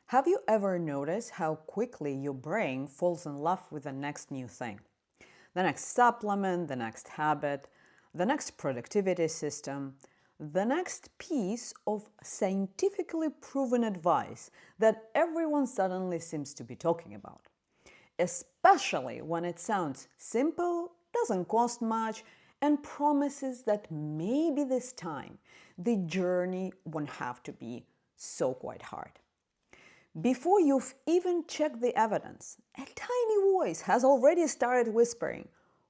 Have you ever noticed how quickly your brain falls in love with the next new thing? The next supplement, the next habit, the next productivity system, the next piece of scientifically proven advice that everyone suddenly seems to be talking about. Especially when it sounds simple, doesn't cost much, and promises that maybe this time the journey won't have to be so quite hard. Before you've even checked the evidence, a tiny voice has already started whispering,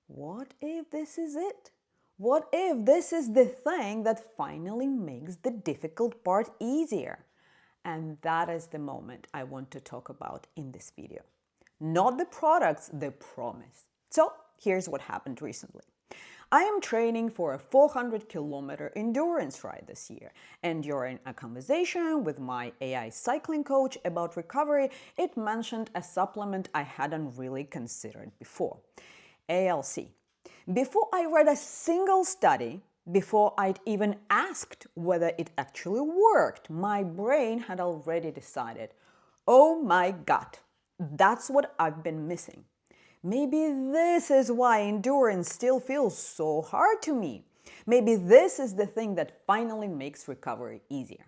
"What if this is it? What if this is the thing that finally makes the difficult part easier?" And that is the moment I want to talk about in this video. Not the products, the promise. So here's what happened recently. I am training for a 400-kilometer endurance ride this year, and during a conversation with my AI cycling coach about recovery, it mentioned a supplement I hadn't really considered before: ALC. Before I read a single study, before I'd even asked whether it actually worked, my brain had already decided, oh my God, that's what I've been missing. Maybe this is why endurance still feels so hard to me. Maybe this is the thing that finally makes recovery easier.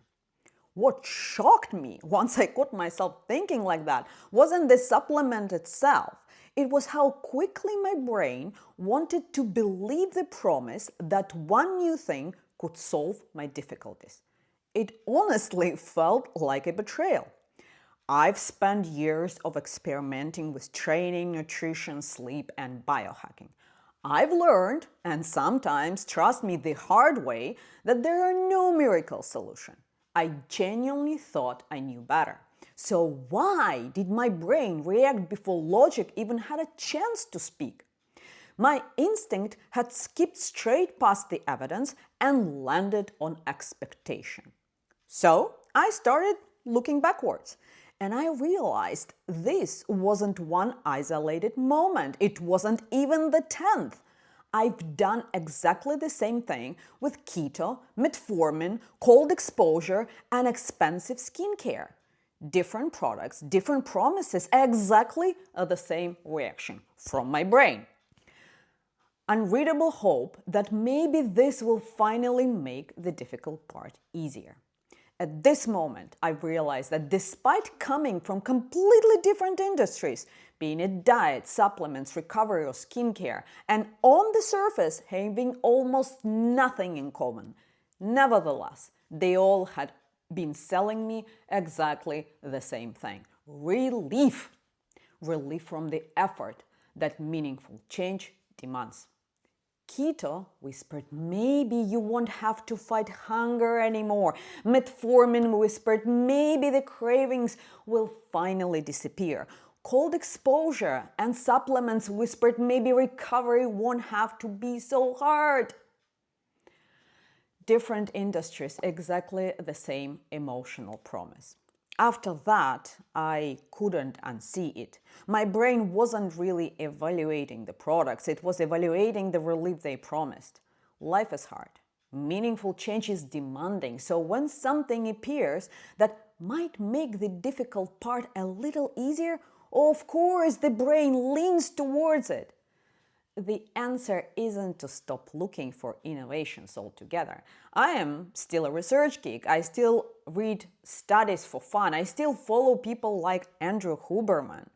What shocked me once I caught myself thinking like that wasn't the supplement itself. It was how quickly my brain wanted to believe the promise that one new thing could solve my difficulties. It honestly felt like a betrayal. I've spent years of experimenting with training, nutrition, sleep, and biohacking. I've learned, and sometimes, trust me, the hard way, that there are no miracle solutions. I genuinely thought I knew better. So why did my brain react before logic even had a chance to speak? My instinct had skipped straight past the evidence and landed on expectation. So I started looking backwards. And I realized this wasn't one isolated moment. It wasn't even the 10th. I've done exactly the same thing with keto, metformin, cold exposure, and expensive skincare. Different products, different promises, exactly the same reaction from my brain. Unreadable hope that maybe this will finally make the difficult part easier. At this moment, I realized that despite coming from completely different industries, being it diet, supplements, recovery, or skincare, and on the surface having almost nothing in common, nevertheless, they all had been selling me exactly the same thing: relief. Relief from the effort that meaningful change demands. Keto whispered, maybe you won't have to fight hunger anymore. Metformin whispered, maybe the cravings will finally disappear. Cold exposure and supplements whispered, maybe recovery won't have to be so hard. Different industries, exactly the same emotional promise. After that, I couldn't unsee it. My brain wasn't really evaluating the products, it was evaluating the relief they promised. Life is hard. Meaningful change is demanding, so when something appears that might make the difficult part a little easier, of course the brain leans towards it. The answer isn't to stop looking for innovations altogether. I am still a research geek. I still read studies for fun. I still follow people like Andrew Huberman.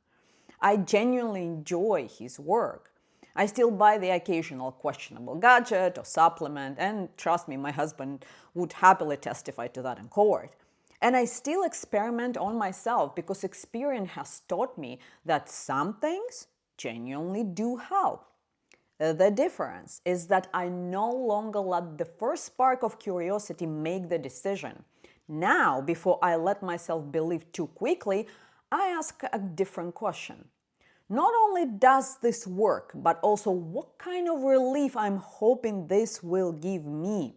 I genuinely enjoy his work. I still buy the occasional questionable gadget or supplement, and trust me, my husband would happily testify to that in court. And I still experiment on myself because experience has taught me that some things genuinely do help. The difference is that I no longer let the first spark of curiosity make the decision. Now, before I let myself believe too quickly, I ask a different question. Not only does this work, but also what kind of relief I'm hoping this will give me.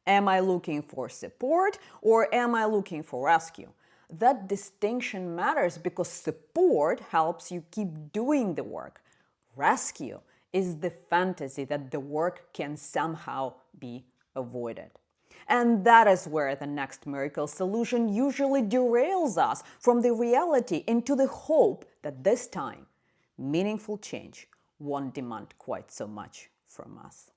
Am I looking for support or am I looking for rescue? That distinction matters because support helps you keep doing the work. Rescue is the fantasy that the work can somehow be avoided. And that is where the next miracle solution usually derails us from the reality into the hope that this time, meaningful change won't demand quite so much from us.